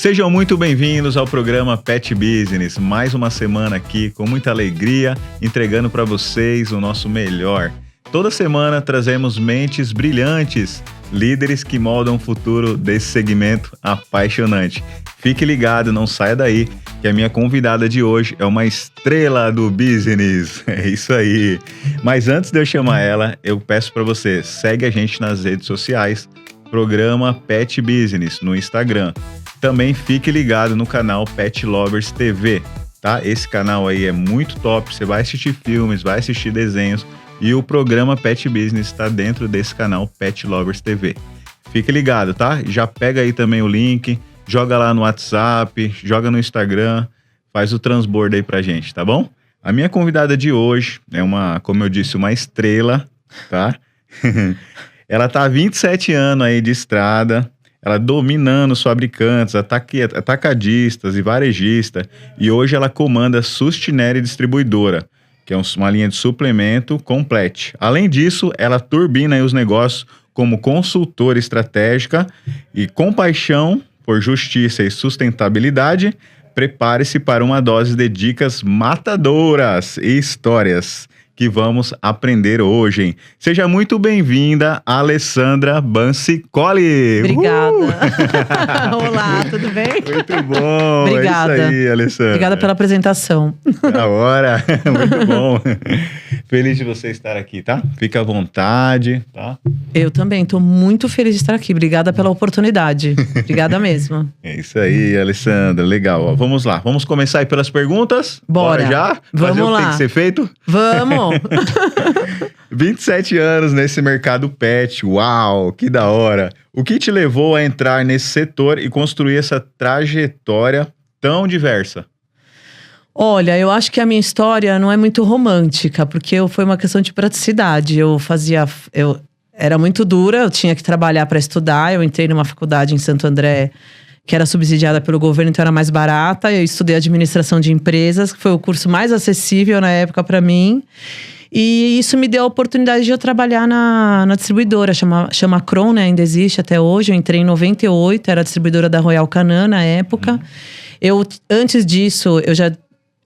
Sejam muito bem-vindos ao programa Pet Business. Mais uma semana aqui com muita alegria, entregando para vocês o nosso melhor. Toda semana trazemos mentes brilhantes, líderes que moldam o futuro desse segmento apaixonante. Fique ligado, não saia daí, que a minha convidada de hoje é uma estrela do business. É isso aí. Mas antes de eu chamar ela, eu peço para você, segue a gente nas redes sociais, programa Pet Business no Instagram. Também fique ligado no canal Pet Lovers TV, tá? Esse canal aí é muito top, você vai assistir filmes, vai assistir desenhos e o programa Pet Business está dentro desse canal Pet Lovers TV. Fique ligado, tá? Já pega aí também o link, joga lá no WhatsApp, joga no Instagram, faz o transbordo aí pra gente, tá bom? A minha convidada de hoje é como eu disse, uma estrela, tá? Ela tá há 27 anos aí de estrada, ela dominando os fabricantes, atacadistas e varejistas, e hoje ela comanda a Sustinere Distribuidora, que é uma linha de suplemento complete. Além disso, ela turbina aí os negócios como consultora estratégica e com paixão por justiça e sustentabilidade. Prepare-se para uma dose de dicas matadoras e histórias que vamos aprender hoje, hein? Seja muito bem-vinda, Alessandra Bancicoli. Obrigada. Olá, tudo bem? Muito bom. Obrigada. É isso aí, Alessandra. Obrigada pela apresentação. Da hora. Muito bom. Feliz de você estar aqui, tá? Fica à vontade, tá? Eu também, estou muito feliz de estar aqui. Obrigada pela oportunidade. Obrigada mesmo. É isso aí, Alessandra. Legal. Ó, vamos lá. Vamos começar aí pelas perguntas? Bora já? Vamos fazer lá. O que tem que ser feito? Vamos! 27 anos nesse mercado pet. Uau, que da hora. O que te levou a entrar nesse setor e construir essa trajetória tão diversa? Olha, eu acho que a minha história não é muito romântica, porque foi uma questão de praticidade. Eu era muito dura, eu tinha que trabalhar para estudar. Eu entrei numa faculdade em Santo André, que era subsidiada pelo governo, então era mais barata. Eu estudei administração de empresas, que foi o curso mais acessível na época para mim. E isso me deu a oportunidade de eu trabalhar na distribuidora, chama Cron, né? Ainda existe até hoje. Eu entrei em 98, era distribuidora da Royal Canin na época. Antes disso, eu já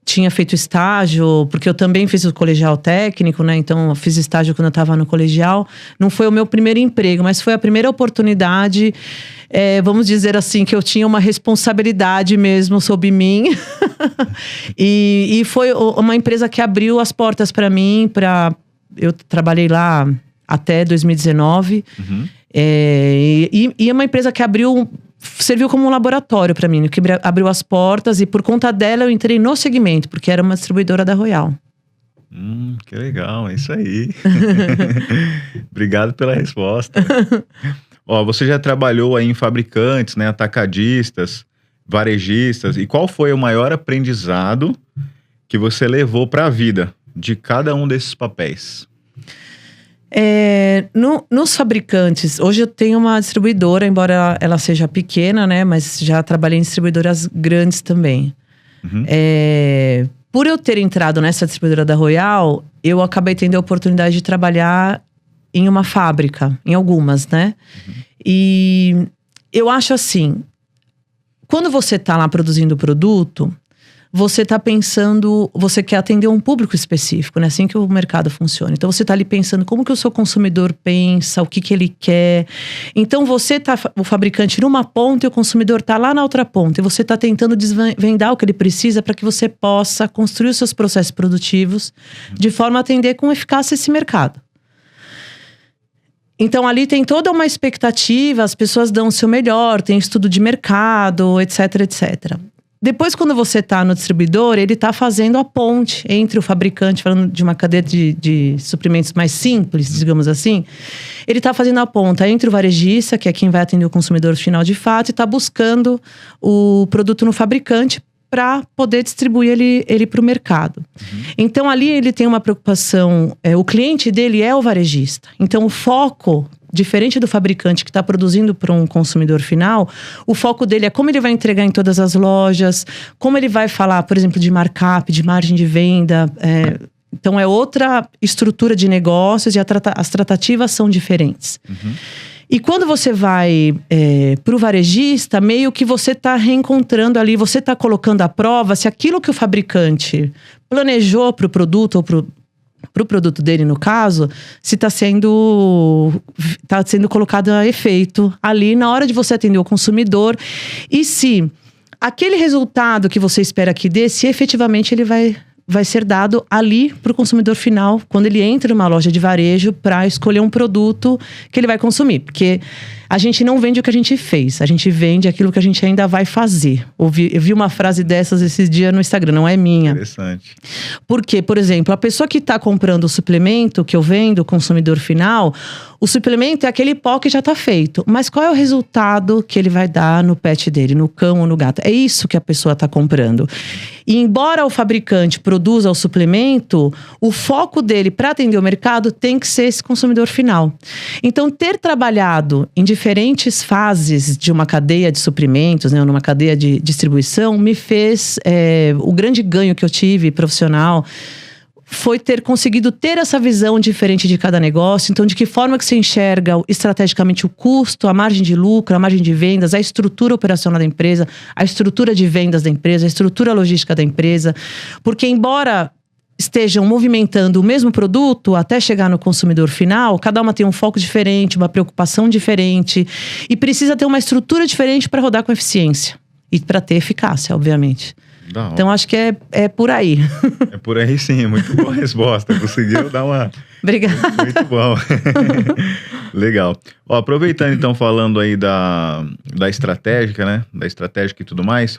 tinha feito estágio, porque eu também fiz o colegial técnico, né? Então, eu fiz estágio quando eu estava no colegial. Não foi o meu primeiro emprego, mas foi a primeira oportunidade, vamos dizer assim, que eu tinha uma responsabilidade mesmo sobre mim. e foi uma empresa que abriu as portas para mim. Eu trabalhei lá até 2019. E é uma empresa que serviu como um laboratório para mim, que abriu as portas, e por conta dela eu entrei no segmento, porque era uma distribuidora da Royal. Que legal, é isso aí. Obrigado pela resposta. Ó, você já trabalhou aí em fabricantes, né, atacadistas, varejistas, e qual foi o maior aprendizado que você levou para a vida de cada um desses papéis? Nos fabricantes, hoje eu tenho uma distribuidora, embora ela seja pequena, né? Mas já trabalhei em distribuidoras grandes também. Por eu ter entrado nessa distribuidora da Royal, eu acabei tendo a oportunidade de trabalhar em uma fábrica, em algumas, né? E eu acho assim, quando você tá lá produzindo o produto, você está pensando, você quer atender um público específico, né? Assim que o mercado funciona. Então, você está ali pensando como que o seu consumidor pensa, o que ele quer. Então, você tá, o fabricante numa ponta e o consumidor está lá na outra ponta. E você está tentando desvendar o que ele precisa para que você possa construir os seus processos produtivos de forma a atender com eficácia esse mercado. Então, ali tem toda uma expectativa, as pessoas dão o seu melhor, tem estudo de mercado, etc, etc. Depois, quando você está no distribuidor, ele está fazendo a ponte entre o fabricante, falando de uma cadeia de suprimentos mais simples, digamos assim. Ele está fazendo a ponta entre o varejista, que é quem vai atender o consumidor final de fato, e está buscando o produto no fabricante para poder distribuir ele para o mercado. Então, ali ele tem uma preocupação, o cliente dele é o varejista. Então, o foco, diferente do fabricante que está produzindo para um consumidor final, o foco dele é como ele vai entregar em todas as lojas, como ele vai falar, por exemplo, de markup, de margem de venda. Então, é outra estrutura de negócios e as tratativas são diferentes. E quando você vai para o varejista, meio que você está reencontrando ali, você está colocando à prova se aquilo que o fabricante planejou para o produto ou para o produto dele, no caso, se está sendo colocado a efeito ali na hora de você atender o consumidor. E se aquele resultado que você espera que dê, se efetivamente ele vai ser dado ali para o consumidor final, quando ele entra numa loja de varejo para escolher um produto que ele vai consumir. Porque a gente não vende o que a gente fez, a gente vende aquilo que a gente ainda vai fazer. Eu vi uma frase dessas esses dias no Instagram, não é minha. Interessante. Porque, por exemplo, a pessoa que está comprando o suplemento que eu vendo, o consumidor final, o suplemento é aquele pó que já está feito. Mas qual é o resultado que ele vai dar no pet dele, no cão ou no gato? É isso que a pessoa está comprando. E embora o fabricante produza o suplemento, o foco dele para atender o mercado tem que ser esse consumidor final. Então, ter trabalhado em diferentes fases de uma cadeia de suprimentos, né, numa cadeia de distribuição, me fez… o grande ganho que eu tive profissional foi ter conseguido ter essa visão diferente de cada negócio. Então, de que forma que você enxerga estrategicamente o custo, a margem de lucro, a margem de vendas, a estrutura operacional da empresa, a estrutura de vendas da empresa, a estrutura logística da empresa. Porque embora estejam movimentando o mesmo produto até chegar no consumidor final, cada uma tem um foco diferente, uma preocupação diferente e precisa ter uma estrutura diferente para rodar com eficiência e para ter eficácia, obviamente. Então, acho que é por aí. É por aí, sim. Muito boa resposta. Conseguiu dar uma… Obrigada. Muito bom. Legal. Ó, aproveitando, então, falando aí da estratégica, né? Da estratégica e tudo mais.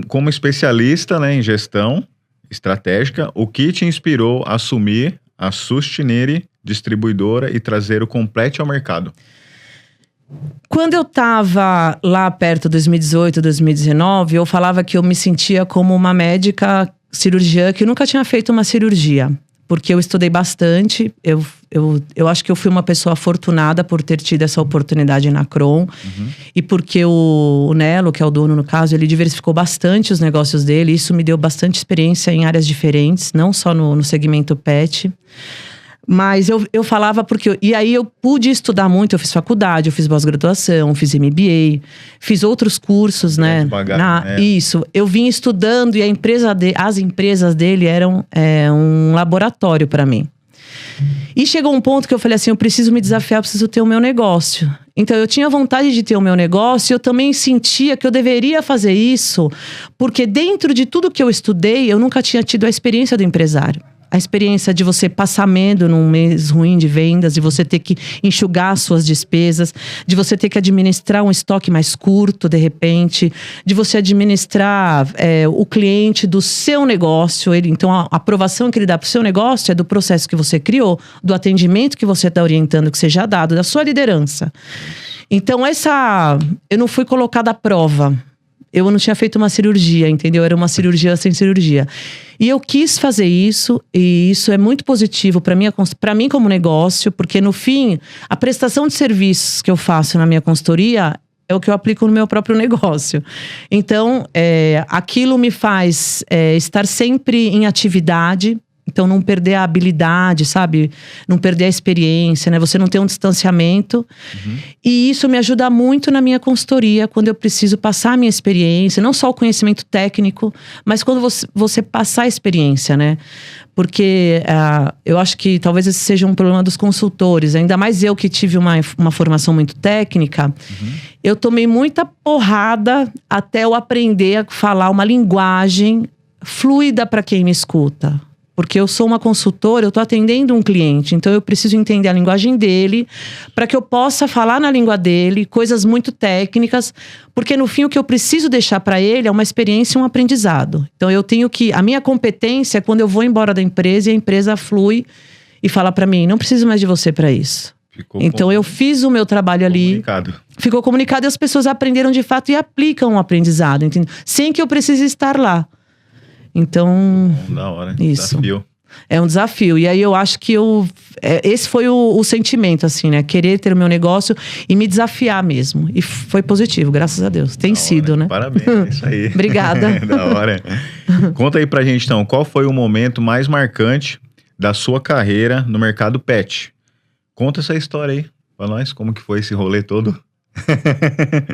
Como especialista, né, em gestão estratégica, o que te inspirou a assumir a Sustinere Distribuidora e trazer o Complete ao mercado? Quando eu estava lá perto de 2018, 2019, eu falava que eu me sentia como uma médica cirurgiã que nunca tinha feito uma cirurgia. Porque eu estudei bastante, eu acho que eu fui uma pessoa afortunada por ter tido essa oportunidade na Kron. Uhum. E porque o Nelo, que é o dono no caso, ele diversificou bastante os negócios dele. Isso me deu bastante experiência em áreas diferentes, não só no segmento pet. Mas eu falava porque… E aí eu pude estudar muito, eu fiz faculdade, eu fiz pós-graduação, fiz MBA, fiz outros cursos, né? Isso, eu vim estudando e as empresas dele eram um laboratório para mim. E chegou um ponto que eu falei assim, eu preciso me desafiar, eu preciso ter o meu negócio. Então eu tinha vontade de ter o meu negócio, eu também sentia que eu deveria fazer isso, porque dentro de tudo que eu estudei, eu nunca tinha tido a experiência do empresário. A experiência de você passar medo num mês ruim de vendas, de você ter que enxugar as suas despesas, de você ter que administrar um estoque mais curto, de repente, de você administrar o cliente do seu negócio. Então, a aprovação que ele dá para o seu negócio é do processo que você criou, do atendimento que você está orientando que seja dado, da sua liderança. Então, eu não fui colocada à prova. Eu não tinha feito uma cirurgia, entendeu? Era uma cirurgia sem cirurgia. E eu quis fazer isso, e isso é muito positivo para mim como negócio, porque no fim, a prestação de serviços que eu faço na minha consultoria é o que eu aplico no meu próprio negócio. Então, aquilo me faz estar sempre em atividade. Então, não perder a habilidade, sabe? Não perder a experiência, né? Você não ter um distanciamento. Uhum. E isso me ajuda muito na minha consultoria, quando eu preciso passar a minha experiência. Não só o conhecimento técnico, mas quando você passar a experiência, né? Porque eu acho que talvez esse seja um problema dos consultores. Ainda mais eu que tive uma formação muito técnica. Uhum. Eu tomei muita porrada até eu aprender a falar uma linguagem fluida para quem me escuta. Porque eu sou uma consultora, eu estou atendendo um cliente. Então, eu preciso entender a linguagem dele para que eu possa falar na língua dele coisas muito técnicas. Porque, no fim, o que eu preciso deixar para ele é uma experiência e um aprendizado. Então, eu tenho que… A minha competência é quando eu vou embora da empresa e a empresa flui e fala para mim, não preciso mais de você para isso. Então, eu fiz o meu trabalho ali. Ficou comunicado e as pessoas aprenderam de fato e aplicam o aprendizado. Entendeu? Sem que eu precise estar lá. Então, da hora, isso. Desafio. É um desafio. E aí eu acho que esse foi o sentimento, assim, né? Querer ter o meu negócio e me desafiar mesmo. E foi positivo, graças a Deus. Tem sido, né? Parabéns, é isso aí. Obrigada. Da hora. Conta aí pra gente, então, qual foi o momento mais marcante da sua carreira no mercado pet? Conta essa história aí. pra nós como que foi esse rolê todo.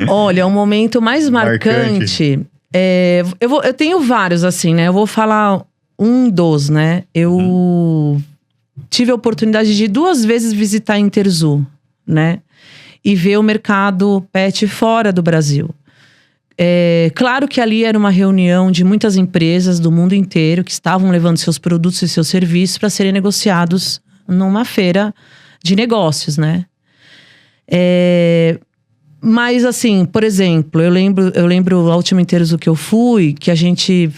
Olha, o momento mais marcante eu tenho vários, assim, né? Eu vou falar um dos, né? Eu tive a oportunidade de 2 vezes visitar a Interzoo, né? E ver o mercado pet fora do Brasil. Claro que ali era uma reunião de muitas empresas do mundo inteiro que estavam levando seus produtos e seus serviços para serem negociados numa feira de negócios, né? Mas assim, por exemplo, eu lembro a última Interzoo que eu fui, que a gente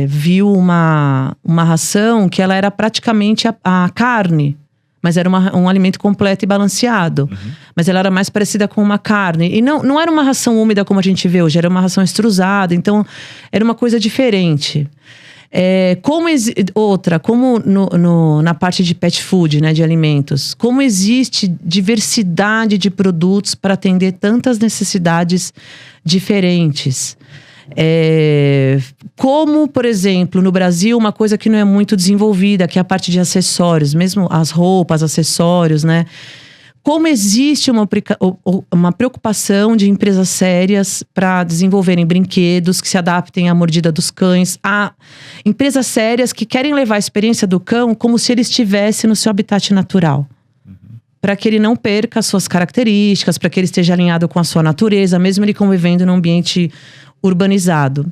viu uma ração que ela era praticamente a carne. Mas era um alimento completo e balanceado. Mas ela era mais parecida com uma carne. E não era uma ração úmida como a gente vê hoje, era uma ração extrusada. Então, era uma coisa diferente. Como na parte de pet food, né, de alimentos, como existe diversidade de produtos para atender tantas necessidades diferentes. Como, por exemplo, no Brasil, uma coisa que não é muito desenvolvida, que é a parte de acessórios, mesmo as roupas, acessórios, né? Como existe uma preocupação de empresas sérias para desenvolverem brinquedos que se adaptem à mordida dos cães. Há empresas sérias que querem levar a experiência do cão como se ele estivesse no seu habitat natural. Para que ele não perca as suas características, para que ele esteja alinhado com a sua natureza, mesmo ele convivendo num ambiente urbanizado.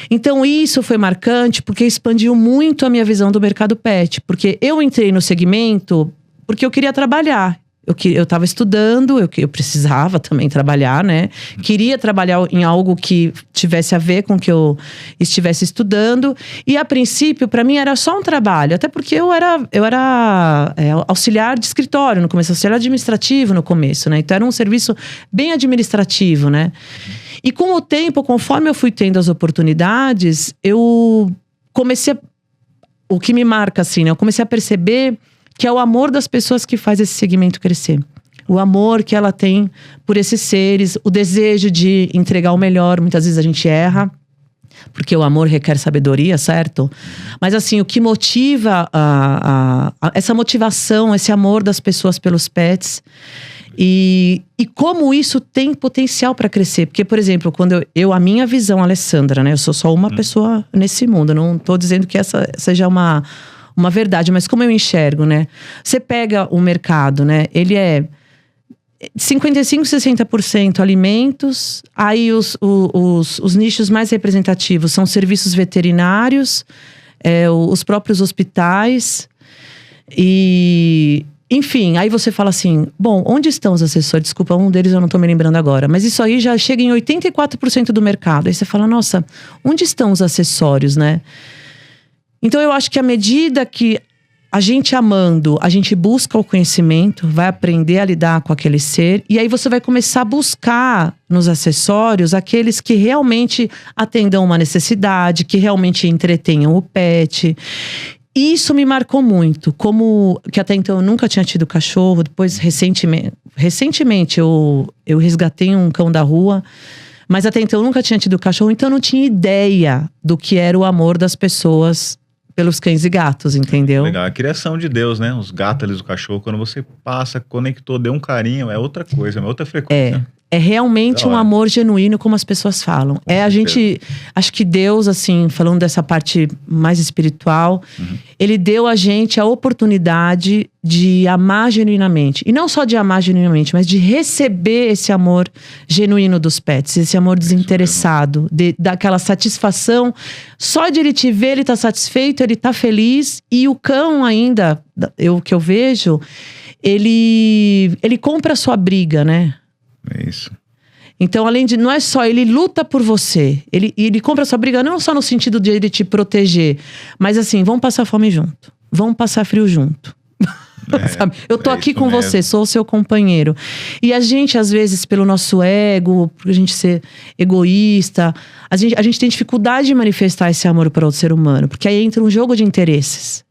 Então isso foi marcante porque expandiu muito a minha visão do mercado pet. Porque eu entrei no segmento porque eu queria trabalhar. Eu estava estudando, eu precisava também trabalhar, né? Queria trabalhar em algo que tivesse a ver com o que eu estivesse estudando. E a princípio, para mim, era só um trabalho. Até porque eu era auxiliar de escritório no começo, auxiliar administrativo no começo, né? Então era um serviço bem administrativo, né? E com o tempo, conforme eu fui tendo as oportunidades, eu comecei o que me marca, assim, né? Eu comecei a perceber que é o amor das pessoas que faz esse segmento crescer. O amor que ela tem por esses seres, o desejo de entregar o melhor. Muitas vezes a gente erra, porque o amor requer sabedoria, certo? Mas assim, o que motiva essa motivação, esse amor das pessoas pelos pets. E como isso tem potencial para crescer. Porque, por exemplo, quando a minha visão, Alessandra, né? Eu sou só uma pessoa nesse mundo. Não estou dizendo que essa seja uma verdade, mas como eu enxergo, né? Você pega o mercado, né? Ele é 55, 60% alimentos. Aí os nichos mais representativos são serviços veterinários, os próprios hospitais. E, enfim, aí você fala assim, bom, onde estão os acessórios? Desculpa, um deles eu não estou me lembrando agora. Mas isso aí já chega em 84% do mercado. Aí você fala, nossa, onde estão os acessórios, né? Então eu acho que à medida que a gente amando, a gente busca o conhecimento, vai aprender a lidar com aquele ser. E aí você vai começar a buscar nos acessórios aqueles que realmente atendam uma necessidade, que realmente entretenham o pet. E isso me marcou muito. Como que até então eu nunca tinha tido cachorro. Depois, recentemente eu resgatei um cão da rua. Mas até então eu nunca tinha tido cachorro. Então eu não tinha ideia do que era o amor das pessoas pelos cães e gatos, entendeu? Legal, a criação de Deus, né? Os gatos ali, o cachorro, quando você passa, conectou, deu um carinho, é outra coisa, é outra frequência. É realmente um amor genuíno, como as pessoas falam. Acho que Deus, assim, falando dessa parte mais espiritual, Ele deu a gente a oportunidade de amar genuinamente. E não só de amar genuinamente, mas de receber esse amor genuíno dos pets. Esse amor desinteressado, daquela satisfação. Só de ele te ver, ele tá satisfeito, ele tá feliz. E o cão ainda, que eu vejo, ele compra a sua briga, né? É isso. Então, além de... Não é só... Ele luta por você. Ele compra a sua briga não só no sentido de ele te proteger. Mas assim, vamos passar fome junto. Vamos passar frio junto. Sabe? Eu tô aqui com você, sou o seu companheiro. E a gente, às vezes, pelo nosso ego, por a gente ser egoísta, a gente tem dificuldade de manifestar esse amor para outro ser humano. Porque aí entra um jogo de interesses.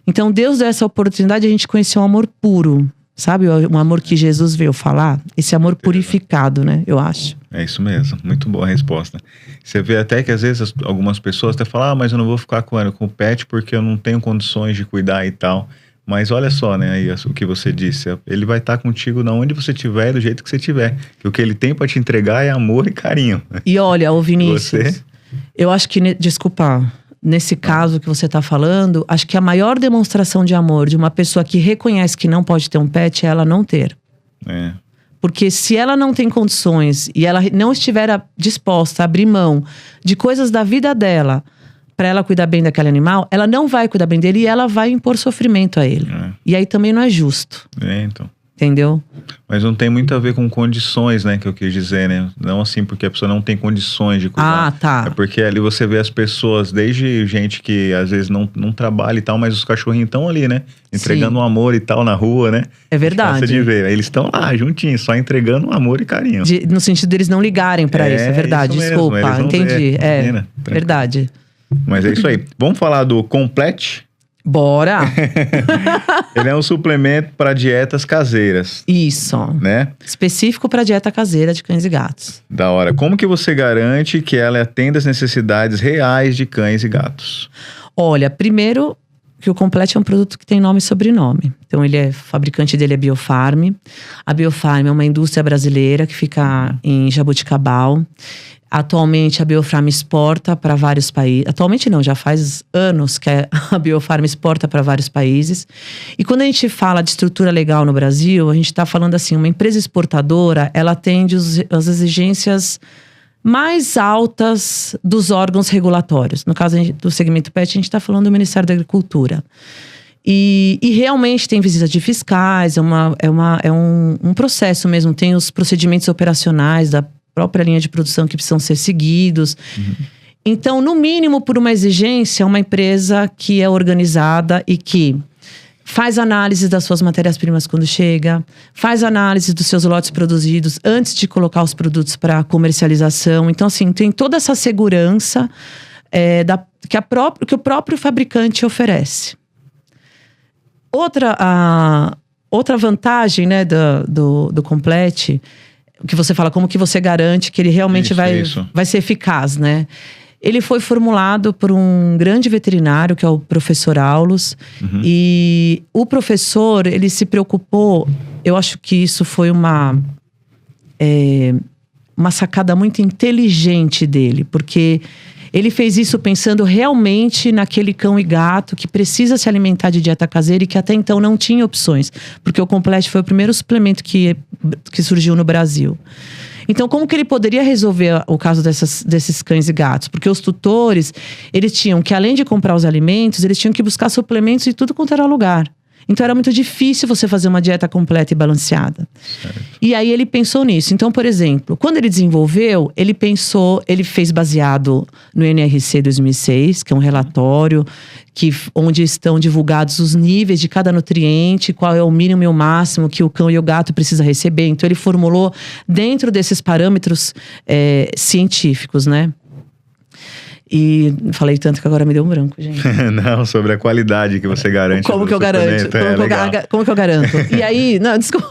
Então, Deus deu essa oportunidade de a gente conhecer um amor puro. Sabe, o amor que Jesus veio falar? Esse amor purificado, né? Eu acho. É isso mesmo, muito boa a resposta. Você vê até que às vezes algumas pessoas até falam, mas eu não vou ficar com o pet porque eu não tenho condições de cuidar e tal. Mas olha só, né, aí o que você disse. Ele vai estar contigo na onde você estiver, do jeito que você estiver. Que o que ele tem para te entregar é amor e carinho. E olha, ô Vinícius, Você? eu acho que, desculpa, nesse caso que você está falando, acho que a maior demonstração de amor de uma pessoa que reconhece que não pode ter um pet é ela não ter. É. Porque se ela não tem condições e ela não estiver disposta a abrir mão de coisas da vida dela para ela cuidar bem daquele animal, ela não vai cuidar bem dele e ela vai impor sofrimento a ele. É. E aí também não é justo. Então. Entendeu? Mas não tem muito a ver com condições, né, que eu quis dizer, né? Não assim porque a pessoa não tem condições de cuidar. Ah, tá. É porque ali você vê as pessoas, desde gente que às vezes não trabalha e tal, mas os cachorrinhos estão ali, né? Entregando um amor e tal na rua, né? É verdade. Cansa de ver. Eles estão lá, juntinhos, só entregando amor e carinho. No sentido deles não ligarem pra isso, é verdade. Isso mesmo, Desculpa, eles não entendi. vê. Imagina, Verdade. Mas é isso aí. Vamos falar do Complete? Bora! Ele é um suplemento para dietas caseiras, Isso. né? Específico para dieta caseira de cães e gatos. Da hora. Como que você garante que ela atenda às necessidades reais de cães e gatos? Olha, primeiro que o Complete é um produto que tem nome e sobrenome. Então, fabricante dele é Biofarm. A Biofarm é uma indústria brasileira que fica em Jaboticabal. Atualmente, a Biofarm exporta para vários países. Atualmente não, já faz anos que a Biofarm exporta para vários países. E quando a gente fala de estrutura legal no Brasil, a gente está falando assim, uma empresa exportadora, ela atende as exigências mais altas dos órgãos regulatórios. No caso do segmento PET, a gente está falando do Ministério da Agricultura. E realmente tem visita de fiscais, é um processo mesmo, tem os procedimentos operacionais da própria linha de produção que precisam ser seguidos. Uhum. Então, no mínimo, por uma exigência, uma empresa que é organizada e que faz análise das suas matérias-primas quando chega, faz análise dos seus lotes produzidos antes de colocar os produtos para comercialização. Então, assim, tem toda essa segurança que o próprio fabricante oferece. Outra vantagem, né, do Complete, que você fala, como que você garante que ele realmente vai ser eficaz, né? Ele foi formulado por um grande veterinário, que é o professor Aulus. Uhum. E o professor, ele se preocupou, eu acho que isso foi uma sacada muito inteligente dele, porque ele fez isso pensando realmente naquele cão e gato que precisa se alimentar de dieta caseira e que até então não tinha opções. Porque o Complete foi o primeiro suplemento que surgiu no Brasil. Então, como que ele poderia resolver o caso desses cães e gatos? Porque os tutores, eles tinham que, além de comprar os alimentos, eles tinham que buscar suplementos em tudo quanto era lugar. Então, era muito difícil você fazer uma dieta completa e balanceada. Certo. E aí, ele pensou nisso. Então, por exemplo, quando ele desenvolveu, ele fez baseado no NRC 2006, que é um relatório onde estão divulgados os níveis de cada nutriente, qual é o mínimo e o máximo que o cão e o gato precisam receber. Então, ele formulou dentro desses parâmetros científicos, né? E falei tanto que agora me deu um branco, gente. Não, sobre a qualidade que você garante. Como que eu garanto? Como que eu garanto? E aí, não, desculpa.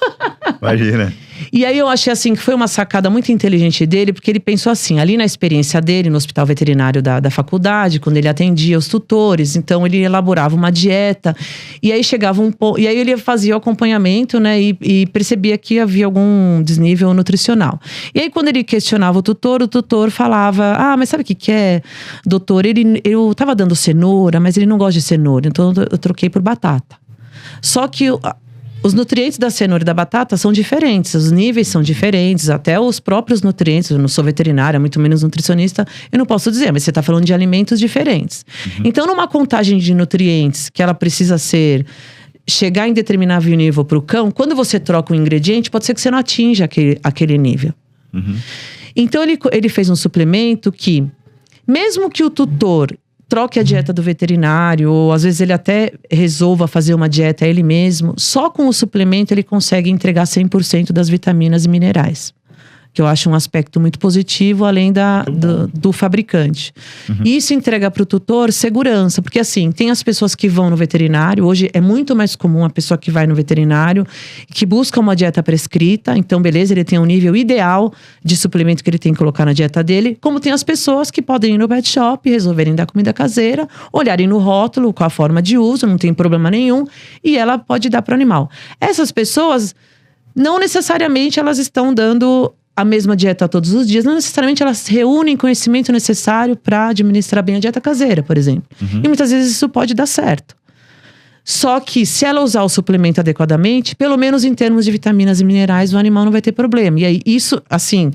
Imagina. E aí eu achei assim que foi uma sacada muito inteligente dele, porque ele pensou assim, ali na experiência dele no hospital veterinário da faculdade, quando ele atendia os tutores, então ele elaborava uma dieta, e aí chegava e aí ele fazia o acompanhamento, né, e percebia que havia algum desnível nutricional. E aí quando ele questionava o tutor falava, mas sabe o que é, doutor? Eu tava dando cenoura, mas ele não gosta de cenoura, então eu troquei por batata. Só que os nutrientes da cenoura e da batata são diferentes, os níveis são diferentes, até os próprios nutrientes. Eu não sou veterinária, muito menos nutricionista, eu não posso dizer, mas você está falando de alimentos diferentes. Uhum. Então, numa contagem de nutrientes que ela precisa chegar em determinado nível para o cão, quando você troca um ingrediente, pode ser que você não atinja aquele nível. Uhum. Então, ele fez um suplemento que, mesmo que o tutor troque a dieta do veterinário, ou às vezes ele até resolva fazer uma dieta ele mesmo, só com o suplemento ele consegue entregar 100% das vitaminas e minerais que eu acho um aspecto muito positivo, além do fabricante. E isso entrega para o tutor segurança, porque assim, tem as pessoas que vão no veterinário, hoje é muito mais comum a pessoa que vai no veterinário, que busca uma dieta prescrita, então beleza, ele tem um nível ideal de suplemento que ele tem que colocar na dieta dele, como tem as pessoas que podem ir no pet shop, resolverem dar comida caseira, olharem no rótulo com a forma de uso, não tem problema nenhum, e ela pode dar para o animal. Essas pessoas, não necessariamente elas estão dando a mesma dieta todos os dias, não necessariamente elas reúnem conhecimento necessário para administrar bem a dieta caseira, por exemplo. E muitas vezes isso pode dar certo. Só que se ela usar o suplemento adequadamente, pelo menos em termos de vitaminas e minerais, o animal não vai ter problema. E aí isso, assim,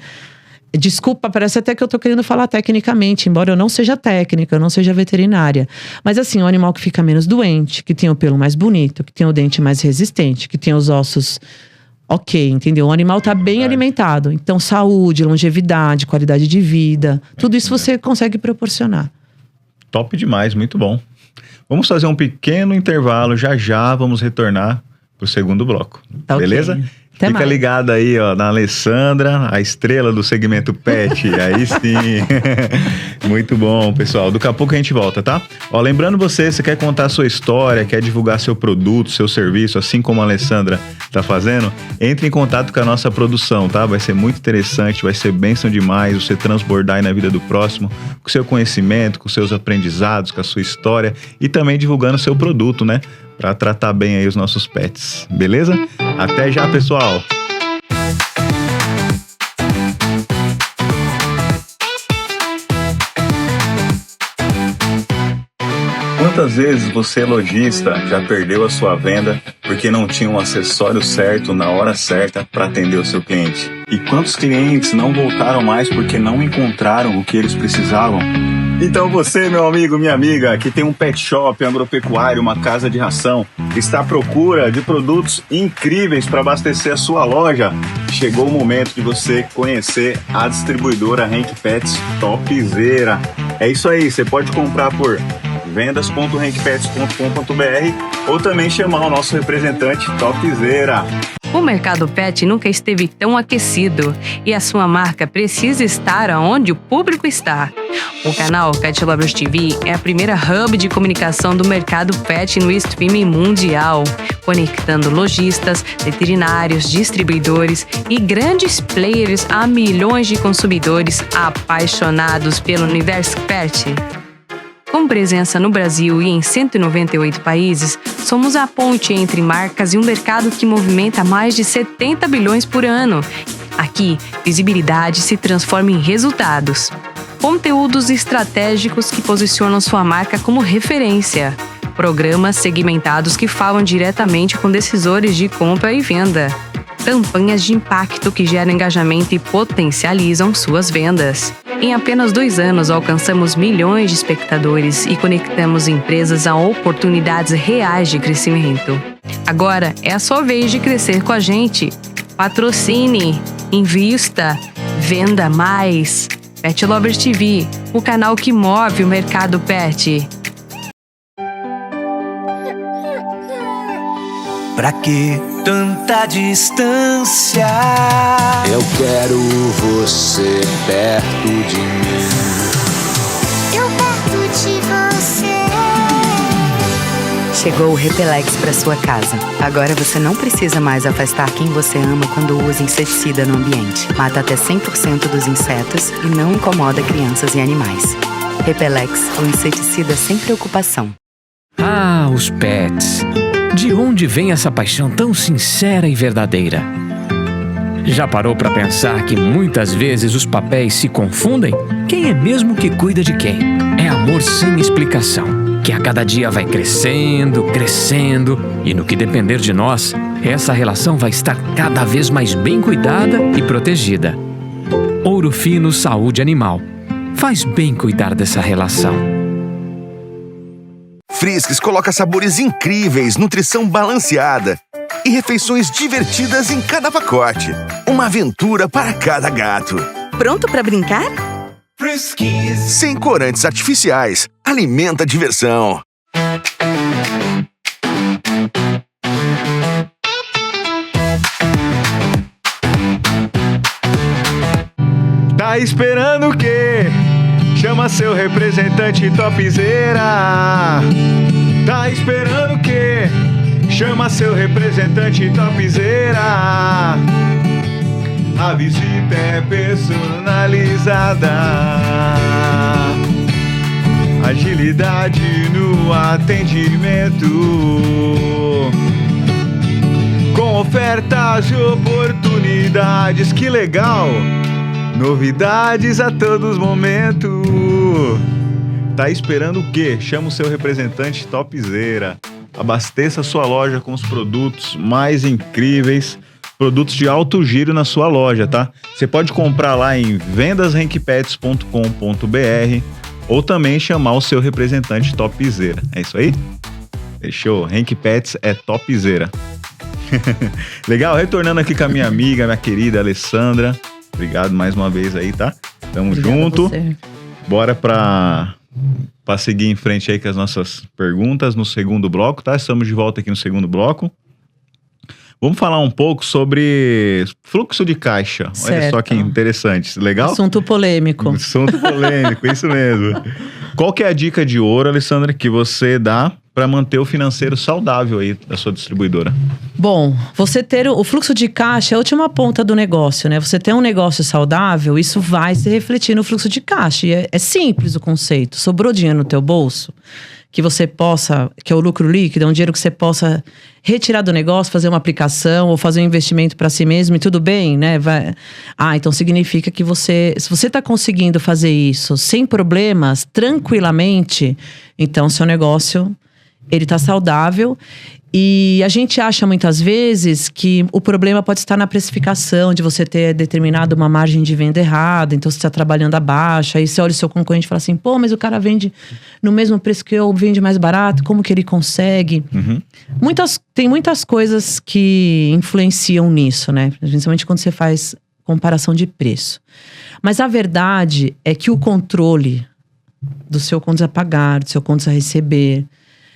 desculpa, parece até que eu tô querendo falar tecnicamente, embora eu não seja técnica, eu não seja veterinária. Mas assim, um animal que fica menos doente, que tem o pelo mais bonito, que tem o dente mais resistente, que tem os ossos ok, entendeu? O animal tá bem alimentado. Então, saúde, longevidade, qualidade de vida, tudo isso você consegue proporcionar. Top demais, muito bom. Vamos fazer um pequeno intervalo, já vamos retornar pro segundo bloco, Tá, beleza? ok. Até Fica mais. ligado aí, ó, na Alessandra, a estrela do segmento pet. Aí sim. Muito bom, pessoal. Daqui a pouco a gente volta, tá? Ó, lembrando você quer contar a sua história, quer divulgar seu produto, seu serviço, assim como a Alessandra tá fazendo, entre em contato com a nossa produção, tá? Vai ser muito interessante, vai ser bênção demais você transbordar aí na vida do próximo, com seu conhecimento, com seus aprendizados, com a sua história e também divulgando seu produto, né? Para tratar bem aí os nossos pets, beleza? Até já, pessoal! Quantas vezes você, lojista, já perdeu a sua venda porque não tinha um acessório certo na hora certa para atender o seu cliente? E quantos clientes não voltaram mais porque não encontraram o que eles precisavam? Então você, meu amigo, minha amiga, que tem um pet shop, um agropecuário, uma casa de ração, está à procura de produtos incríveis para abastecer a sua loja, chegou o momento de você conhecer a distribuidora Rank Pets Topzera. É isso aí, você pode comprar por vendas.rankpets.com.br ou também chamar o nosso representante Topzera. O mercado pet nunca esteve tão aquecido e a sua marca precisa estar onde o público está. O canal Pet Lovers TV é a primeira hub de comunicação do mercado pet no streaming mundial, conectando lojistas, veterinários, distribuidores e grandes players a milhões de consumidores apaixonados pelo universo pet. Com presença no Brasil e em 198 países, somos a ponte entre marcas e um mercado que movimenta mais de 70 bilhões por ano. Aqui, visibilidade se transforma em resultados. Conteúdos estratégicos que posicionam sua marca como referência. Programas segmentados que falam diretamente com decisores de compra e venda. Campanhas de impacto que geram engajamento e potencializam suas vendas. Em apenas 2 anos, alcançamos milhões de espectadores e conectamos empresas a oportunidades reais de crescimento. Agora é a sua vez de crescer com a gente. Patrocine, invista, venda mais. Pet Lovers TV, o canal que move o mercado pet. Pra que tanta distância? Eu quero você perto de mim. Eu perto de você. Chegou o Repelex para sua casa. Agora você não precisa mais afastar quem você ama quando usa inseticida no ambiente. Mata até 100% dos insetos e não incomoda crianças e animais. Repelex, o inseticida sem preocupação. Ah, os pets. De onde vem essa paixão tão sincera e verdadeira? Já parou para pensar que muitas vezes os papéis se confundem? Quem é mesmo que cuida de quem? É amor sem explicação, que a cada dia vai crescendo, crescendo, e no que depender de nós, essa relação vai estar cada vez mais bem cuidada e protegida. Ouro Fino Saúde Animal. Faz bem cuidar dessa relação. Friskies coloca sabores incríveis, nutrição balanceada e refeições divertidas em cada pacote. Uma aventura para cada gato. Pronto para brincar? Friskies. Sem corantes artificiais. Alimenta a diversão. Tá esperando o quê? Chama seu representante topzera. Tá esperando o quê? Chama seu representante topzera. A visita é personalizada. Agilidade no atendimento, com ofertas e oportunidades. Que legal! Novidades a todos os momentos. Tá esperando o quê? Chama o seu representante topzera. Abasteça sua loja com os produtos mais incríveis, produtos de alto giro na sua loja, tá? Você pode comprar lá em vendasrenkpets.com.br ou também chamar o seu representante topzera. É isso aí? Fechou? Renk Pets é topzera. Legal, retornando aqui com a minha amiga, minha querida Alessandra. Obrigado mais uma vez aí, tá? Tamo Obrigada junto. a você. Bora pra seguir em frente aí com as nossas perguntas no segundo bloco, tá? Estamos de volta aqui no segundo bloco. Vamos falar um pouco sobre fluxo de caixa. Olha Certo. só que interessante. Legal? Assunto polêmico. Assunto polêmico, isso mesmo. Qual que é a dica de ouro, Alessandra, que você dá para manter o financeiro saudável aí da sua distribuidora? Bom, você ter o fluxo de caixa é a última ponta do negócio, né? Você ter um negócio saudável, isso vai se refletir no fluxo de caixa. E é simples o conceito. Sobrou dinheiro no teu bolso, que você possa, que é o lucro líquido, é um dinheiro que você possa retirar do negócio, fazer uma aplicação ou fazer um investimento para si mesmo e tudo bem, né? Então significa que se você está conseguindo fazer isso sem problemas, tranquilamente, então seu negócio, ele está saudável. E a gente acha muitas vezes que o problema pode estar na precificação, de você ter determinado uma margem de venda errada, então você está trabalhando abaixo, aí você olha o seu concorrente e fala assim, pô, mas o cara vende no mesmo preço que eu, vende mais barato, como que ele consegue? Uhum. Tem muitas coisas que influenciam nisso, né? Principalmente quando você faz comparação de preço. Mas a verdade é que o controle do seu contas a pagar, do seu contas a receber,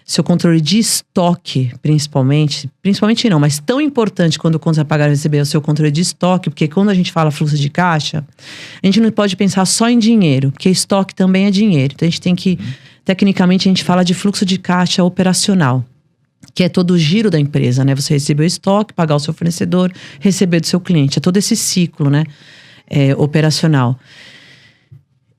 seu controle de estoque, principalmente não, mas tão importante quando o contas a pagar e receber é o seu controle de estoque, porque quando a gente fala fluxo de caixa, a gente não pode pensar só em dinheiro, porque estoque também é dinheiro. Então a gente tem que, tecnicamente a gente fala de fluxo de caixa operacional, que é todo o giro da empresa, né? Você receber o estoque, pagar o seu fornecedor, receber do seu cliente, é todo esse ciclo, né? Operacional.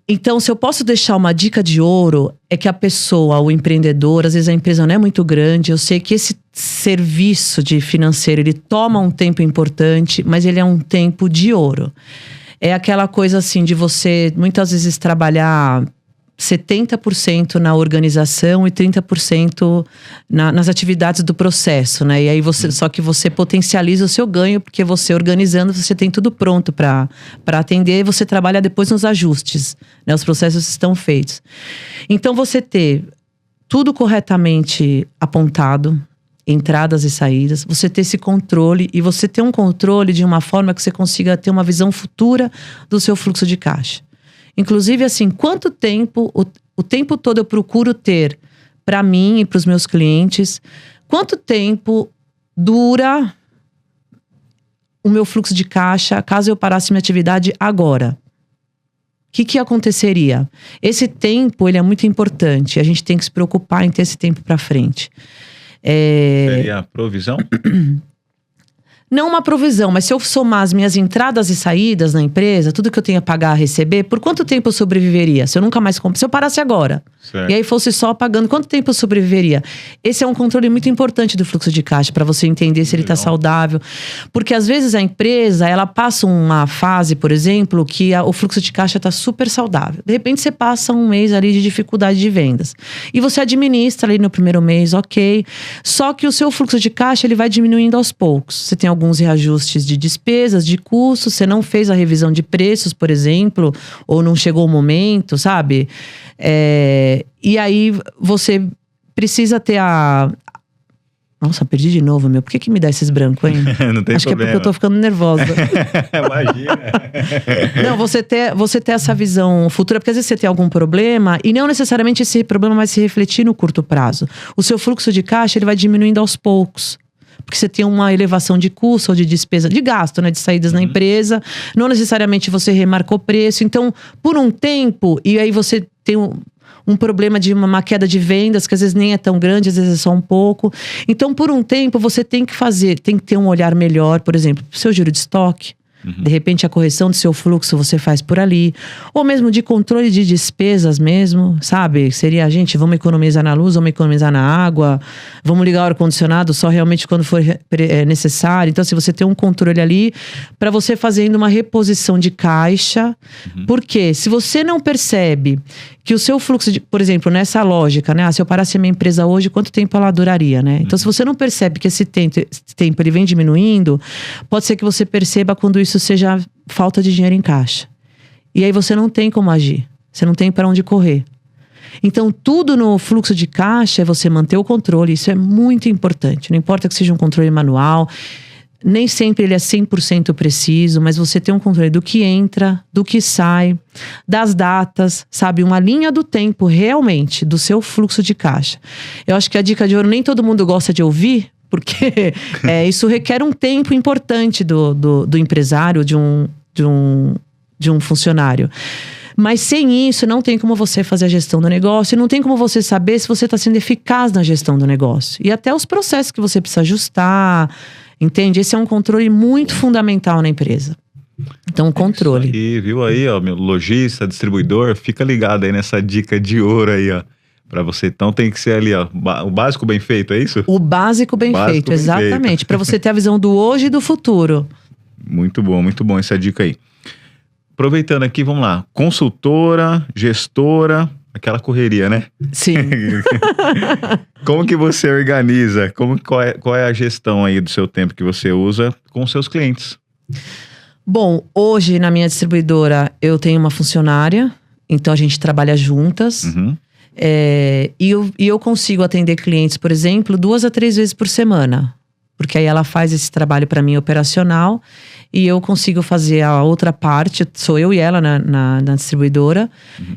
Então, se eu posso deixar uma dica de ouro, é que a pessoa, o empreendedor, às vezes a empresa não é muito grande, eu sei que esse serviço de financeiro, ele toma um tempo importante, mas ele é um tempo de ouro. É aquela coisa assim de você, muitas vezes, trabalhar 70% na organização e 30% nas atividades do processo, né? E aí só que você potencializa o seu ganho, porque você organizando, você tem tudo pronto para atender e você trabalha depois nos ajustes, né? Os processos estão feitos. Então você ter tudo corretamente apontado, entradas e saídas, você ter esse controle e você ter um controle de uma forma que você consiga ter uma visão futura do seu fluxo de caixa. Inclusive, assim, quanto tempo, o tempo todo eu procuro ter para mim e para os meus clientes, quanto tempo dura o meu fluxo de caixa caso eu parasse minha atividade agora? O que aconteceria? Esse tempo, ele é muito importante. A gente tem que se preocupar em ter esse tempo para frente. Seria a provisão? Não uma provisão, mas se eu somar as minhas entradas e saídas na empresa, tudo que eu tenho a pagar, a receber, por quanto tempo eu sobreviveria? Se eu nunca mais compro, se eu parasse agora, certo, e aí fosse só pagando, quanto tempo eu sobreviveria? Esse é um controle muito importante do fluxo de caixa, para você entender se ele está saudável. Porque às vezes a empresa, ela passa uma fase, por exemplo, que o fluxo de caixa está super saudável. De repente você passa um mês ali de dificuldade de vendas. E você administra ali no primeiro mês, ok. Só que o seu fluxo de caixa, ele vai diminuindo aos poucos. Você tem alguns reajustes de despesas, de custos, você não fez a revisão de preços, por exemplo, ou não chegou o momento, sabe? E aí você precisa ter Nossa, perdi de novo, meu. Por que me dá esses brancos, hein? Não tem Acho problema. que é porque eu tô ficando nervosa. Imagina. Não, você ter essa visão futura, porque às vezes você tem algum problema e não necessariamente esse problema vai se refletir no curto prazo. O seu fluxo de caixa, ele vai diminuindo aos poucos. Porque você tem uma elevação de custo ou de despesa, de gasto, né? De saídas na empresa. Não necessariamente você remarcou preço. Então, por um tempo, e aí você tem um problema de uma queda de vendas, que às vezes nem é tão grande, às vezes é só um pouco. Então, por um tempo, você tem que ter um olhar melhor, por exemplo, pro seu giro de estoque. De repente, a correção do seu fluxo você faz por ali. Ou mesmo de controle de despesas mesmo, sabe? Seria, gente, vamos economizar na luz, vamos economizar na água, vamos ligar o ar-condicionado só realmente quando for necessário. Então, se você tem um controle ali, para você fazendo uma reposição de caixa. Porque se você não percebe que o seu fluxo, por exemplo, nessa lógica, né? Se eu parasse a minha empresa hoje, quanto tempo ela duraria, né? Então, se você não percebe que esse tempo ele vem diminuindo, pode ser que você perceba quando isso seja falta de dinheiro em caixa. E aí você não tem como agir. Você não tem para onde correr. Então, tudo no fluxo de caixa é você manter o controle. Isso é muito importante. Não importa que seja um controle manual. Nem sempre ele é 100% preciso, mas você tem um controle do que entra, do que sai, das datas, sabe? Uma linha do tempo, realmente, do seu fluxo de caixa. Eu acho que a dica de ouro nem todo mundo gosta de ouvir, porque isso requer um tempo importante do empresário, de um funcionário. Mas sem isso, não tem como você fazer a gestão do negócio, e não tem como você saber se você está sendo eficaz na gestão do negócio. E até os processos que você precisa ajustar, entende? Esse é um controle muito fundamental na empresa. Então, controle. E viu aí, ó, meu lojista, distribuidor, fica ligado aí nessa dica de ouro aí, ó. Pra você, então tem que ser ali, ó, o básico bem feito, é isso? O básico bem feito, exatamente. Para você ter a visão do hoje e do futuro. Muito bom essa dica aí. Aproveitando aqui, vamos lá. Consultora, gestora, aquela correria, né? Sim. Como que você organiza? Qual é a gestão aí do seu tempo que você usa com os seus clientes? Bom, hoje na minha distribuidora eu tenho uma funcionária, então a gente trabalha juntas. E eu consigo atender clientes, por exemplo, 2 a 3 vezes por semana. Porque aí ela faz esse trabalho para mim operacional e eu consigo fazer a outra parte, sou eu e ela na distribuidora.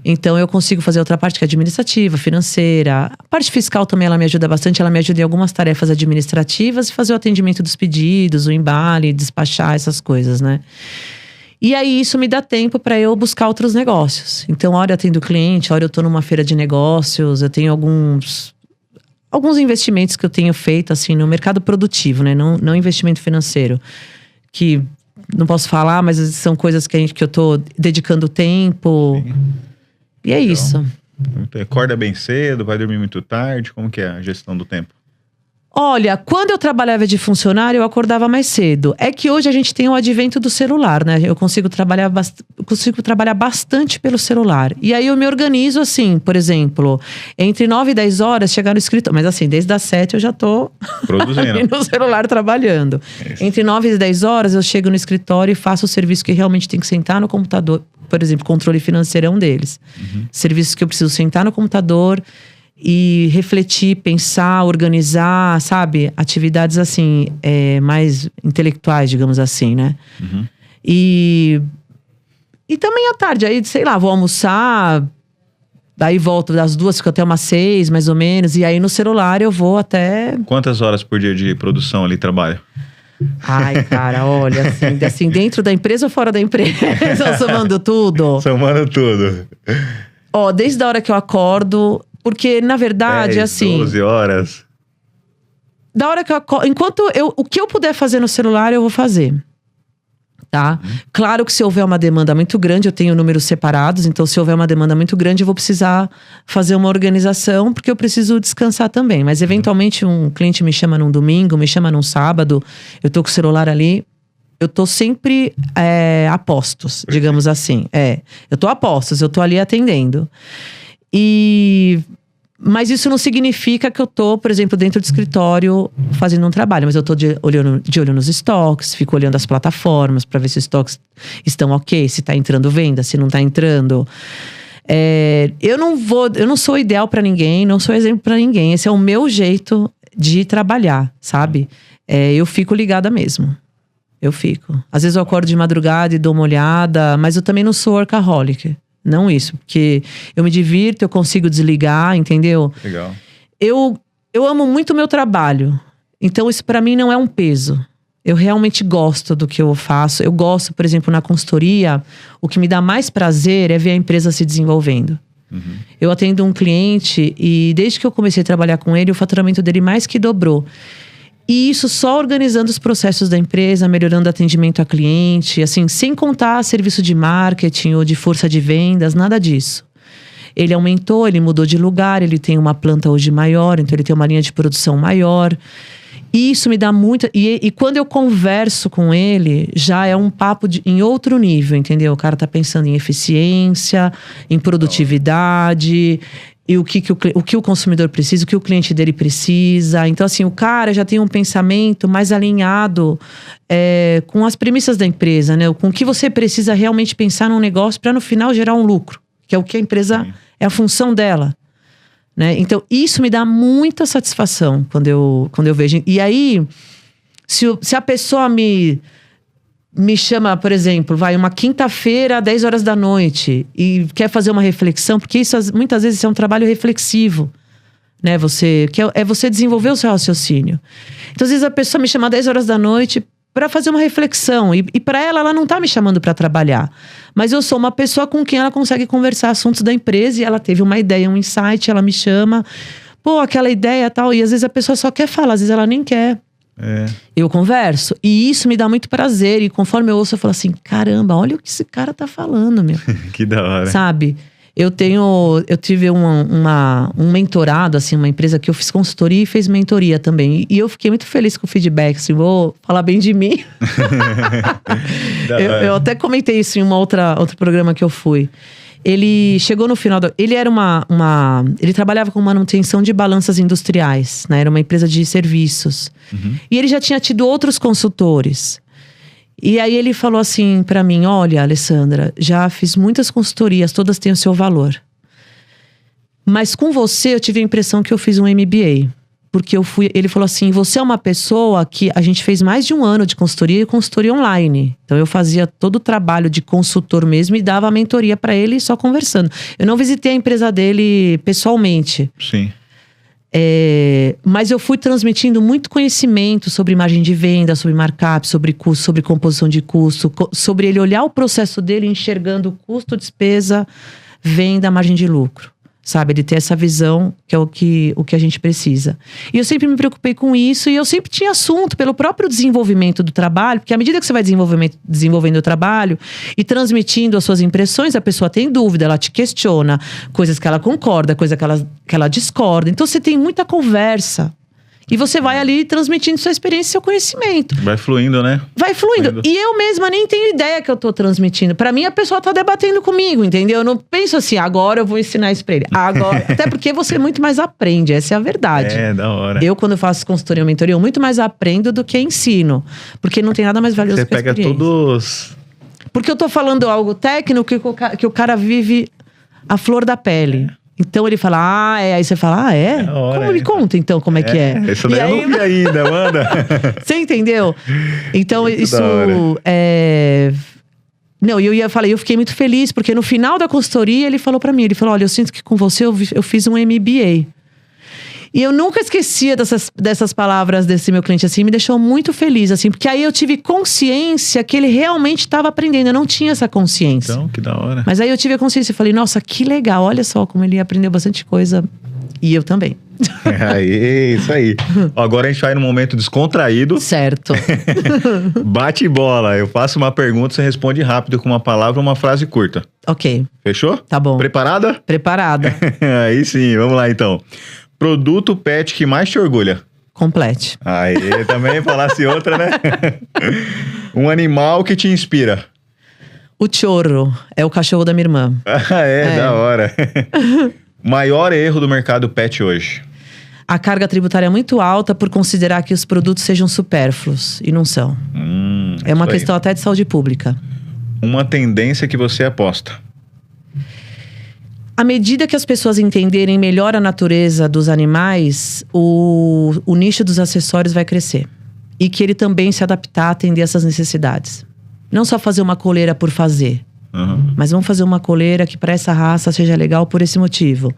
Então eu consigo fazer a outra parte que é administrativa, financeira. A parte fiscal também ela me ajuda bastante, ela me ajuda em algumas tarefas administrativas e fazer o atendimento dos pedidos, o embale, despachar essas coisas, né? E aí isso me dá tempo para eu buscar outros negócios. Então, hora eu atendo cliente, hora eu tô numa feira de negócios, eu tenho alguns investimentos que eu tenho feito assim no mercado produtivo, né? Não investimento financeiro, que não posso falar, mas são coisas que eu tô dedicando tempo. Sim. E é legal. Isso. Acorda bem cedo, vai dormir muito tarde, como que é a gestão do tempo? Olha, quando eu trabalhava de funcionário, eu acordava mais cedo. É que hoje a gente tem o advento do celular, né? Eu consigo trabalhar bastante pelo celular. E aí eu me organizo assim, por exemplo, entre 9 e 10 horas chegar no escritório. Mas assim, desde as 7 eu já tô produzindo no celular trabalhando. Isso. Entre 9 e 10 horas eu chego no escritório e faço o serviço que realmente tem que sentar no computador. Por exemplo, controle financeiro é um deles. Serviços que eu preciso sentar no computador e refletir, pensar, organizar, sabe? Atividades assim, mais intelectuais, digamos assim, né? E também à tarde, aí, sei lá, vou almoçar, daí volto das 2, fico até umas 6, mais ou menos. E aí no celular eu vou até... Quantas horas por dia de produção ali trabalho? Ai, cara, olha, assim, dentro da empresa ou fora da empresa? Somando tudo? Somando tudo. Ó, desde a hora que eu acordo... Porque, na verdade, 10, assim... 12 horas. Da hora que eu acordo... O que eu puder fazer no celular, eu vou fazer. Tá? Claro que se houver uma demanda muito grande, eu tenho números separados. Então, se houver uma demanda muito grande, eu vou precisar fazer uma organização. Porque eu preciso descansar também. Mas, eventualmente, um cliente me chama num domingo, me chama num sábado. Eu tô com o celular ali. Eu tô sempre a postos, digamos assim. Eu tô a postos, eu tô ali atendendo. Mas isso não significa que eu tô, por exemplo, dentro do escritório fazendo um trabalho. Mas eu tô de olho nos estoques, fico olhando as plataformas para ver se os estoques estão ok, se tá entrando venda, se não tá entrando. Eu não sou ideal para ninguém, não sou exemplo para ninguém. Esse é o meu jeito de trabalhar, sabe? Eu fico ligada mesmo. Eu fico. Às vezes eu acordo de madrugada e dou uma olhada, mas eu também não sou workaholic. Não isso, porque eu me divirto, eu consigo desligar, entendeu? Legal. Eu amo muito o meu trabalho. Então isso para mim não é um peso. Eu realmente gosto do que eu faço. Eu gosto, por exemplo, na consultoria, o que me dá mais prazer é ver a empresa se desenvolvendo. Eu atendo um cliente e desde que eu comecei a trabalhar com ele, o faturamento dele mais que dobrou. E isso só organizando os processos da empresa, melhorando o atendimento a cliente, assim, sem contar serviço de marketing ou de força de vendas, nada disso. Ele aumentou, ele mudou de lugar, ele tem uma planta hoje maior, então ele tem uma linha de produção maior. E isso me dá muita... E quando eu converso com ele, já é um papo em outro nível, entendeu? O cara tá pensando em eficiência, em produtividade, e o que o consumidor precisa, o que o cliente dele precisa. Então, assim, o cara já tem um pensamento mais alinhado com as premissas da empresa, né? Com o que você precisa realmente pensar num negócio para no final gerar um lucro, que é o que a empresa... é a função dela. Né? Então, isso me dá muita satisfação quando eu vejo. E aí, se a pessoa me chama, por exemplo, uma quinta-feira, 10 horas da noite, e quer fazer uma reflexão, porque isso muitas vezes é um trabalho reflexivo, né? Você desenvolver o seu raciocínio. Então, às vezes a pessoa me chama 10 horas da noite para fazer uma reflexão. E para ela não tá me chamando para trabalhar. Mas eu sou uma pessoa com quem ela consegue conversar assuntos da empresa. E ela teve uma ideia, um insight, ela me chama. Pô, aquela ideia e tal. E às vezes a pessoa só quer falar, às vezes ela nem quer. Eu converso. E isso me dá muito prazer. E conforme eu ouço, eu falo assim, caramba, olha o que esse cara tá falando, meu. Que da hora. Sabe? Eu tive um mentorado, assim, uma empresa que eu fiz consultoria e fez mentoria também. E eu fiquei muito feliz com o feedback, assim, vou falar bem de mim. eu até comentei isso em outro programa que eu fui. Ele chegou no final ele era ele trabalhava com manutenção de balanças industriais, né? Era uma empresa de serviços. E ele já tinha tido outros consultores. E aí ele falou assim pra mim, olha, Alessandra, já fiz muitas consultorias, todas têm o seu valor. Mas com você eu tive a impressão que eu fiz um MBA. Porque ele falou assim, você é uma pessoa que a gente fez mais de 1 ano de consultoria e consultoria online. Então eu fazia todo o trabalho de consultor mesmo e dava a mentoria pra ele só conversando. Eu não visitei a empresa dele pessoalmente. Sim. Mas eu fui transmitindo muito conhecimento sobre margem de venda, sobre markup, sobre custo, sobre composição de custo, sobre ele olhar o processo dele enxergando custo, despesa, venda, margem de lucro. Sabe, ele ter essa visão que é o que a gente precisa. E eu sempre me preocupei com isso e eu sempre tinha assunto pelo próprio desenvolvimento do trabalho, porque à medida que você vai desenvolvendo o trabalho e transmitindo as suas impressões, a pessoa tem dúvida, ela te questiona, coisas que ela concorda, coisas que ela discorda. Então você tem muita conversa. E você vai ali transmitindo sua experiência e seu conhecimento. Vai fluindo, né? Vai fluindo. E eu mesma nem tenho ideia que eu tô transmitindo. Pra mim, a pessoa tá debatendo comigo, entendeu? Eu não penso assim, agora eu vou ensinar isso pra ele. Agora. Até porque você muito mais aprende, essa é a verdade. Da hora. Eu, quando eu faço consultoria ou mentoria, eu muito mais aprendo do que ensino. Porque não tem nada mais valioso que a experiência. Você pega todos... Porque eu tô falando algo técnico que o cara vive a flor da pele. Então ele fala, aí você fala, Como me conta então como é que é? Isso daí eu não vi ainda, manda. Você entendeu? Então muito isso Não, eu fiquei muito feliz, porque no final da consultoria ele falou pra mim, olha, eu sinto que com você eu fiz um MBA. E eu nunca esquecia dessas palavras desse meu cliente, assim, me deixou muito feliz, assim, porque aí eu tive consciência que ele realmente estava aprendendo, eu não tinha essa consciência. Então, que da hora. Mas aí eu tive a consciência e falei, nossa, que legal, olha só como ele aprendeu bastante coisa. E eu também. Aí, isso aí. Ó, agora a gente vai num momento descontraído. Certo. Bate bola. Eu faço uma pergunta, você responde rápido com uma palavra ou uma frase curta. Ok. Fechou? Tá bom. Preparada? Preparada. Aí sim, vamos lá então. Produto pet que mais te orgulha? Complete. Aí, também falasse outra, né? Um animal que te inspira? O Chorro, é o cachorro da minha irmã. Da hora. Maior erro do mercado pet hoje? A carga tributária é muito alta por considerar que os produtos sejam supérfluos. E não são. É uma questão até de saúde pública. Uma tendência que você aposta? À medida que as pessoas entenderem melhor a natureza dos animais, o nicho dos acessórios vai crescer. E que ele também se adaptar a atender essas necessidades. Não só fazer uma coleira por fazer. Mas vamos fazer uma coleira que para essa raça seja legal por esse motivo.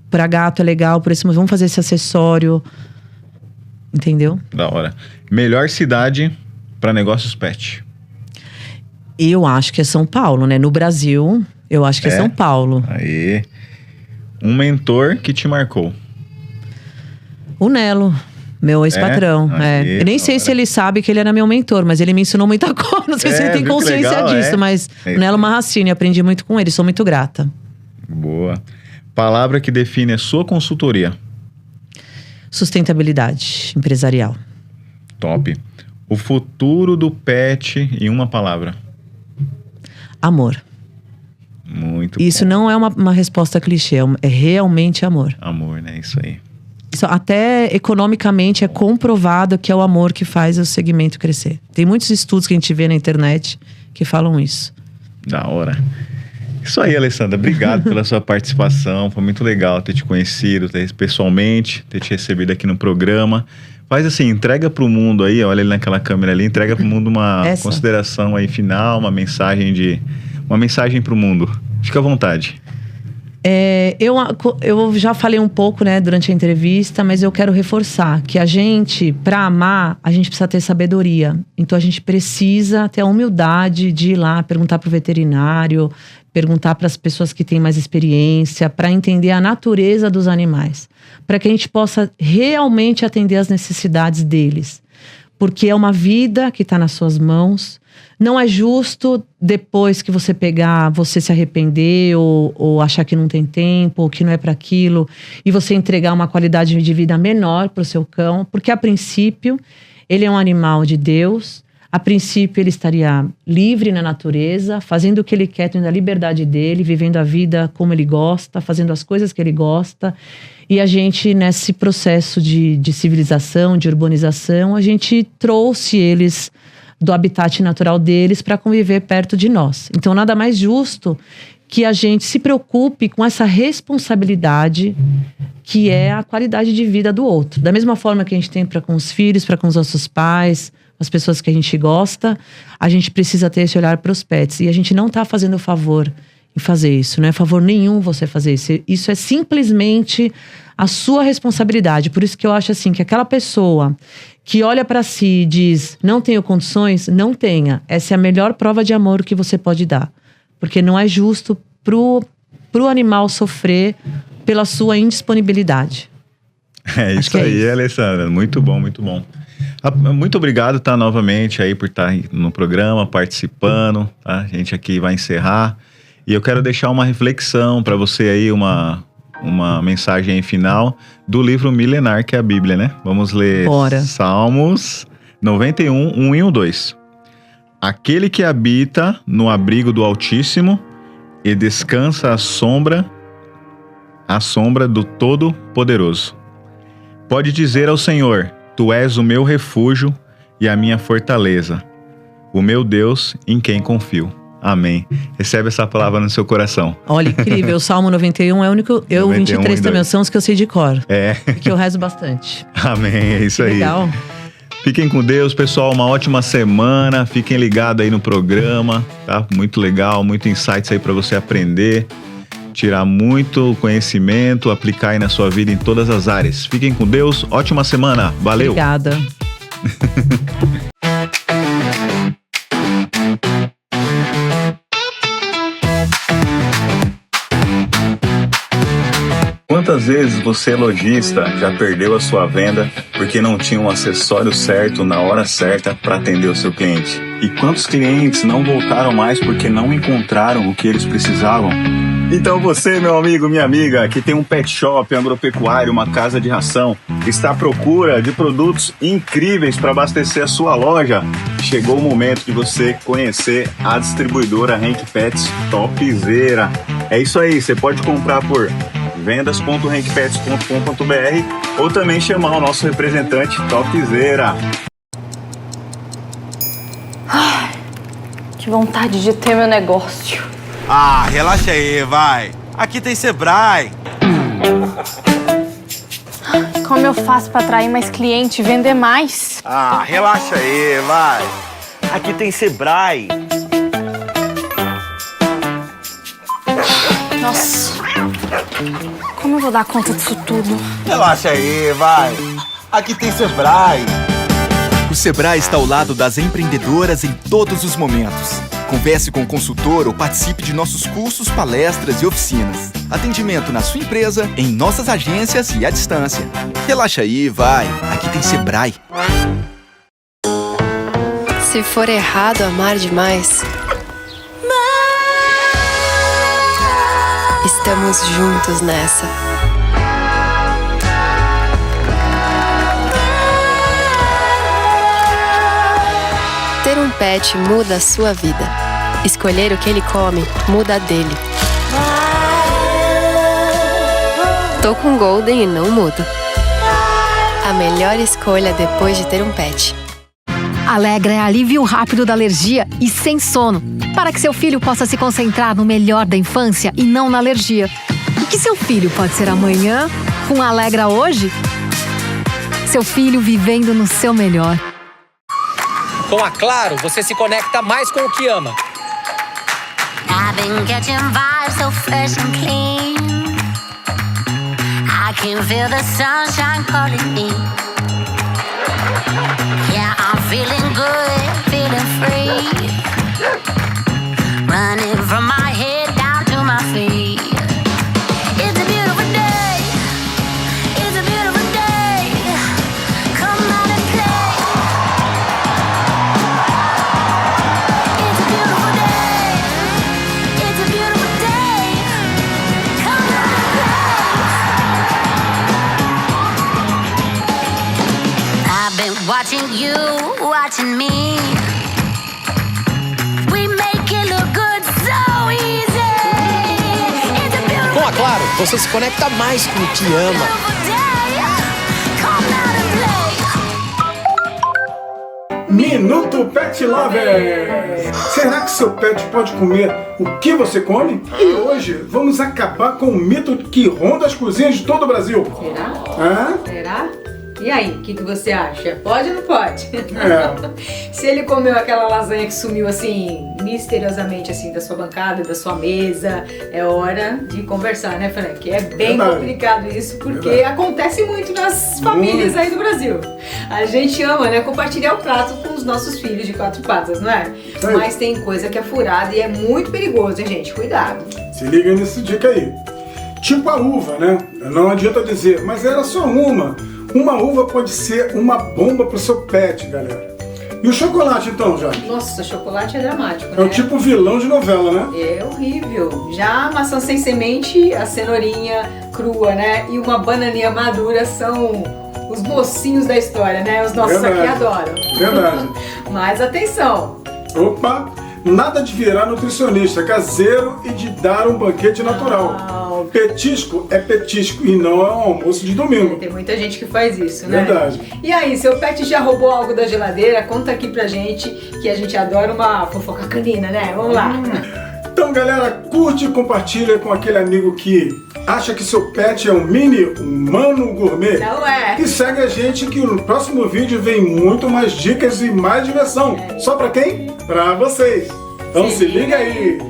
Para gato é legal por esse motivo. Vamos fazer esse acessório. entendeu? Da hora. Melhor cidade para negócios pet? Eu acho que é São Paulo, né? No Brasil, eu acho que é São Paulo. Aí. Um mentor que te marcou? O Nelo, meu ex-patrão. Aí, Eu nem sei se ele sabe que ele era meu mentor, mas ele me ensinou muita coisa. Não sei se ele tem viu que consciência legal, disso, mas o Nelo Marracini, aprendi muito com ele, sou muito grata. Boa. Palavra que define a sua consultoria? Sustentabilidade empresarial. Top. O futuro do pet em uma palavra? Amor. Muito Isso bom. não é uma resposta clichê, é realmente amor. Amor, né? Isso aí. Isso até economicamente é comprovado que é o amor que faz o segmento crescer. Tem muitos estudos que a gente vê na internet que falam isso. Da hora. Isso aí, Alessandra. Obrigado pela sua participação. Foi muito legal ter te conhecido pessoalmente, ter te recebido aqui no programa. Faz assim, entrega pro mundo aí, olha ele naquela câmera ali, entrega pro mundo uma consideração aí final, uma mensagem pro mundo. Fica à vontade. Eu já falei um pouco, né, durante a entrevista, mas eu quero reforçar que a gente, para amar, a gente precisa ter sabedoria. Então a gente precisa ter a humildade de ir lá, perguntar pro veterinário, perguntar para as pessoas que têm mais experiência, para entender a natureza dos animais, para que a gente possa realmente atender às necessidades deles. Porque é uma vida que está nas suas mãos. Não é justo, depois que você pegar, você se arrepender ou achar que não tem tempo, ou que não é para aquilo, e você entregar uma qualidade de vida menor para o seu cão, porque a princípio ele é um animal de Deus, a princípio ele estaria livre na natureza, fazendo o que ele quer, tendo a liberdade dele, vivendo a vida como ele gosta, fazendo as coisas que ele gosta. E a gente, nesse processo de civilização, de urbanização, a gente trouxe eles do habitat natural deles para conviver perto de nós. Então, nada mais justo que a gente se preocupe com essa responsabilidade que é a qualidade de vida do outro. Da mesma forma que a gente tem para com os filhos, para com os nossos pais, as pessoas que a gente gosta, a gente precisa ter esse olhar para os pets. E a gente não está fazendo favor em fazer isso. Não é favor nenhum você fazer isso. Isso é simplesmente a sua responsabilidade. Por isso que eu acho assim, que aquela pessoa que olha para si e diz, não tenho condições, não tenha. Essa é a melhor prova de amor que você pode dar. Porque não é justo pro animal sofrer pela sua indisponibilidade. É isso aí, Alessandra. Muito bom, muito bom. Muito obrigado, tá, novamente aí por estar no programa, participando, tá? A gente aqui vai encerrar. E eu quero deixar uma reflexão para você aí, uma mensagem aí final do livro milenar, que é a Bíblia, né? Vamos ler Salmos 91, 1 e 2. Aquele que habita no abrigo do Altíssimo e descansa à sombra do Todo-Poderoso. Pode dizer ao Senhor, Tu és o meu refúgio e a minha fortaleza, o meu Deus em quem confio. Amém. Recebe essa palavra no seu coração. Olha, incrível. O Salmo 91 é o único. Eu, 23 também são os que eu sei de cor. E que eu rezo bastante. Amém. É isso aí. Legal. Fiquem com Deus, pessoal. Uma ótima semana. Fiquem ligados aí no programa, tá? Muito legal, muito insights aí para você aprender, tirar muito conhecimento, aplicar aí na sua vida em todas as áreas. Fiquem com Deus. Ótima semana. Valeu. Obrigada. Quantas vezes você, lojista, já perdeu a sua venda porque não tinha um acessório certo na hora certa para atender o seu cliente? E quantos clientes não voltaram mais porque não encontraram o que eles precisavam? Então você, meu amigo, minha amiga, que tem um pet shop, agropecuário, uma casa de ração, está à procura de produtos incríveis para abastecer a sua loja, chegou o momento de você conhecer a distribuidora Rank Pets Topzera. É isso aí, você pode comprar por vendas.rankpets.com.br ou também chamar o nosso representante Topzera. Ai, que vontade de ter meu negócio. Ah, relaxa aí, vai. Aqui tem Sebrae. Como eu faço pra atrair mais cliente e vender mais? Ah, relaxa aí, vai. Aqui tem Sebrae. Nossa, como eu vou dar conta disso tudo? Relaxa aí, vai. aqui tem Sebrae. O Sebrae está ao lado das empreendedoras em todos os momentos. Converse com o consultor ou participe de nossos cursos, palestras e oficinas. Atendimento na sua empresa, em nossas agências e à distância. Relaxa aí, vai. Aqui tem Sebrae. Se for errado amar demais, estamos juntos nessa. Ter um pet muda a sua vida. Escolher o que ele come muda a dele. Tô com Golden e não mudo. A melhor escolha depois de ter um pet. Alegra é alívio rápido da alergia e sem sono, para que seu filho possa se concentrar no melhor da infância e não na alergia. E que seu filho pode ser amanhã com Alegra hoje? Seu filho vivendo no seu melhor. Com a Claro, você se conecta mais com o que ama. I've been catching vibes so fresh and clean. I can feel the sunshine calling me. Yeah, I'm feeling good, feeling free. Running from my head down to my feet. It's a beautiful day. It's a beautiful day. Come out and play. It's a beautiful day. It's a beautiful day. Come out and play. I've been watching you, watching me. We make it look good so easy. It's a beautiful Com a Claro, você se conecta mais com o que ama. day. Come out and play. Minuto Pet Lover! Será que seu pet pode comer o que você come? E hoje vamos acabar com o mito que ronda as cozinhas de todo o Brasil. Será? Hã? Será? E aí, o que você acha? Pode ou não pode? É. Se ele comeu aquela lasanha que sumiu assim, misteriosamente assim, da sua bancada, da sua mesa, é hora de conversar, né, Frank? É bem complicado isso, porque acontece muito nas famílias aí do Brasil. A gente ama, né, compartilhar o prato com os nossos filhos de 4 patas, não é? Mas tem coisa que é furada e é muito perigoso, hein, gente? Cuidado. Se liga nesse dica aí. Tipo a uva, né? Não adianta dizer, mas era só uma. Uma uva pode ser uma bomba pro seu pet, galera. E o chocolate, então, já? Nossa, chocolate é dramático, né? É o tipo vilão de novela, né? É horrível. Já a maçã sem semente, a cenourinha crua, né? E uma bananinha madura são os mocinhos da história, né? Os nossos aqui adoram. Verdade. Mas atenção! Opa! Nada de virar nutricionista caseiro e de dar um banquete natural. Petisco é petisco e não é um almoço de domingo. Tem muita gente que faz isso, né? Verdade. E aí, seu pet já roubou algo da geladeira? Conta aqui pra gente, que a gente adora uma fofoca canina, né? Vamos lá. Então, galera, curte e compartilha com aquele amigo que acha que seu pet é um mini humano gourmet. Não é. E segue a gente que no próximo vídeo vem muito mais dicas e mais diversão. Só pra quem? Pra vocês. Então se liga aí.